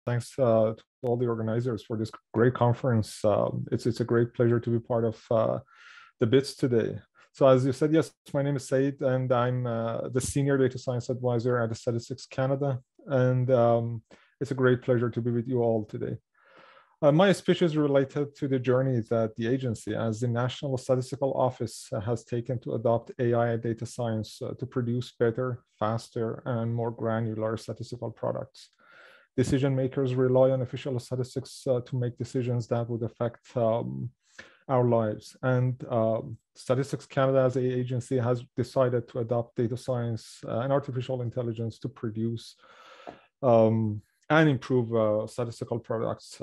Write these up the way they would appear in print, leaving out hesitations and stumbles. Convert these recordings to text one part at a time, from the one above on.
thanks to all the organizers for this great conference. It's a great pleasure to be part of the BITS today. So as you said, yes, my name is Saeid, and I'm the Senior Data Science Advisor at Statistics Canada. And it's a great pleasure to be with you all today. My speech is related to the journey that the agency, as the National Statistical Office, has taken to adopt AI and data science to produce better, faster, and more granular statistical products. Decision makers rely on official statistics to make decisions that would affect our lives. And Statistics Canada as an agency has decided to adopt data science and artificial intelligence to produce and improve statistical products.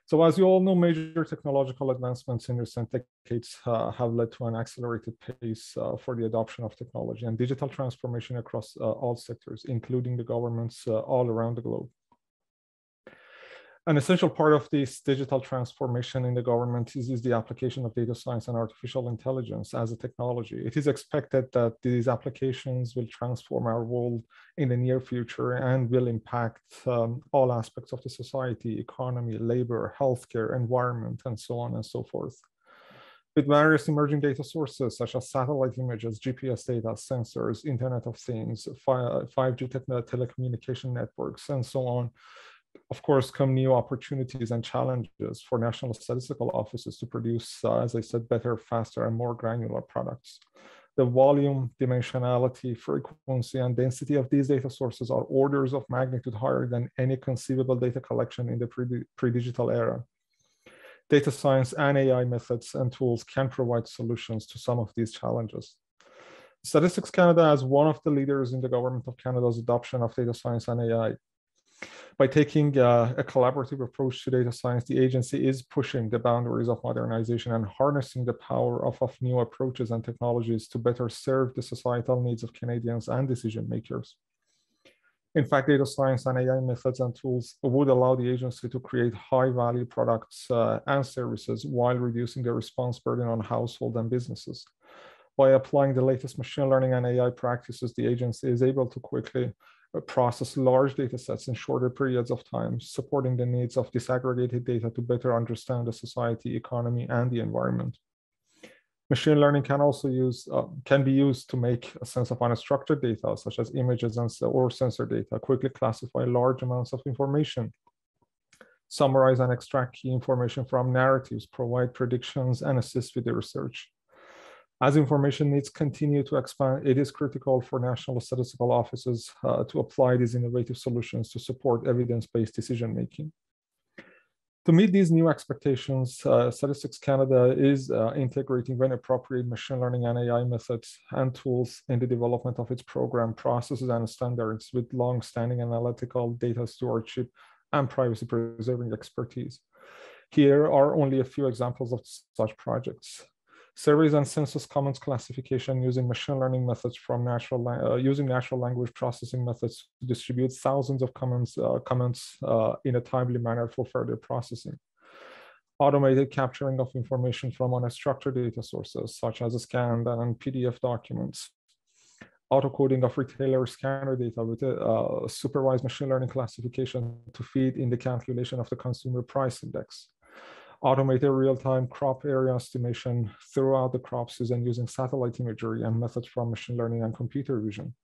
So as you all know, major technological advancements in recent decades have led to an accelerated pace for the adoption of technology and digital transformation across all sectors, including the governments all around the globe. An essential part of this digital transformation in the government is the application of data science and artificial intelligence as a technology. It is expected that these applications will transform our world in the near future and will impact all aspects of the society, economy, labor, healthcare, environment, and so on and so forth. With various emerging data sources such as satellite images, GPS data, sensors, Internet of Things, 5G telecommunication networks, and so on, of course, come new opportunities and challenges for national statistical offices to produce, as I said, better, faster, and more granular products. The volume, dimensionality, frequency, and density of these data sources are orders of magnitude higher than any conceivable data collection in the pre-digital era. Data science and AI methods and tools can provide solutions to some of these challenges. Statistics Canada, as one of the leaders in the Government of Canada's adoption of data science and AI, by taking a collaborative approach to data science, the agency is pushing the boundaries of modernization and harnessing the power of new approaches and technologies to better serve the societal needs of Canadians and decision makers. In fact, data science and AI methods and tools would allow the agency to create high-value products and services while reducing the response burden on households and businesses. By applying the latest machine learning and AI practices, the agency is able to quickly process large data sets in shorter periods of time, supporting the needs of disaggregated data to better understand the society, economy, and the environment. Machine learning can also be used to make a sense of unstructured data, such as images or sensor data, quickly classify large amounts of information, summarize and extract key information from narratives, provide predictions, and assist with the research. As information needs continue to expand, it is critical for national statistical offices to apply these innovative solutions to support evidence-based decision-making. To meet these new expectations, Statistics Canada is integrating when appropriate machine learning and AI methods and tools in the development of its program, processes, and standards with long-standing analytical data stewardship and privacy-preserving expertise. Here are only a few examples of such projects. Surveys and census comments classification using machine learning methods from using natural language processing methods to distribute thousands of comments in a timely manner for further processing. Automated capturing of information from unstructured data sources, such as scanned and PDF documents. Auto-coding of retailer scanner data with a supervised machine learning classification to feed in the calculation of the consumer price index. Automated real-time crop area estimation throughout the crop season using satellite imagery and methods from machine learning and computer vision.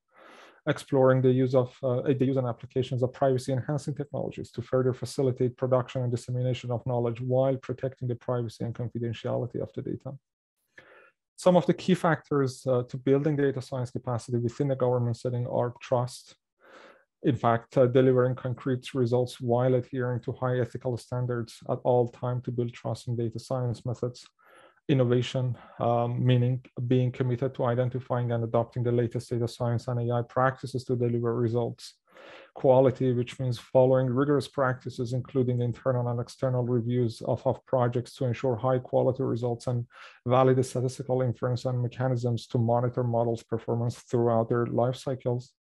Exploring the use and applications of privacy-enhancing technologies to further facilitate production and dissemination of knowledge while protecting the privacy and confidentiality of the data. Some of the key factors to building data science capacity within the government setting are trust. In fact, delivering concrete results while adhering to high ethical standards at all times to build trust in data science methods. Innovation, meaning being committed to identifying and adopting the latest data science and AI practices to deliver results. Quality, which means following rigorous practices, including internal and external reviews of projects to ensure high quality results and valid statistical inference and mechanisms to monitor models' performance throughout their life cycles.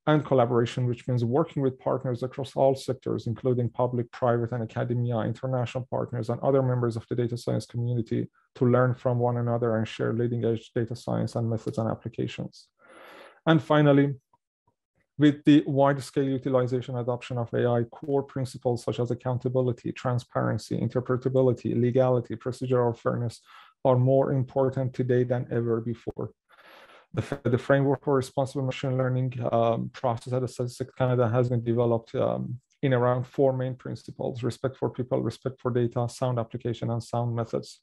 And collaboration, which means working with partners across all sectors, including public, private, and academia, international partners, and other members of the data science community to learn from one another and share leading edge data science and methods and applications. And finally, With the wide-scale utilization adoption of AI, core principles such as accountability, transparency, interpretability, legality, procedural fairness are more important today than ever before. The framework for responsible machine learning process at Statistics Canada has been developed in around 4 main principles: respect for people, respect for data, sound application, and sound methods.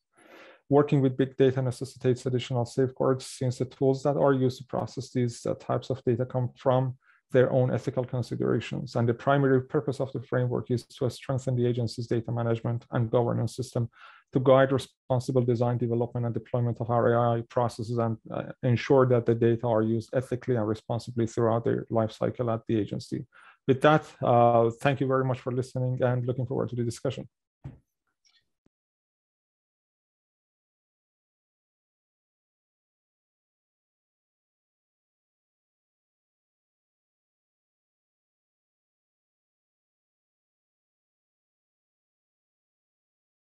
Working with big data necessitates additional safeguards, since the tools that are used to process these types of data come from their own ethical considerations. And the primary purpose of the framework is to strengthen the agency's data management and governance system to guide responsible design, development, and deployment of our AI processes, and ensure that the data are used ethically and responsibly throughout their life cycle at the agency. With that, thank you very much for listening and looking forward to the discussion.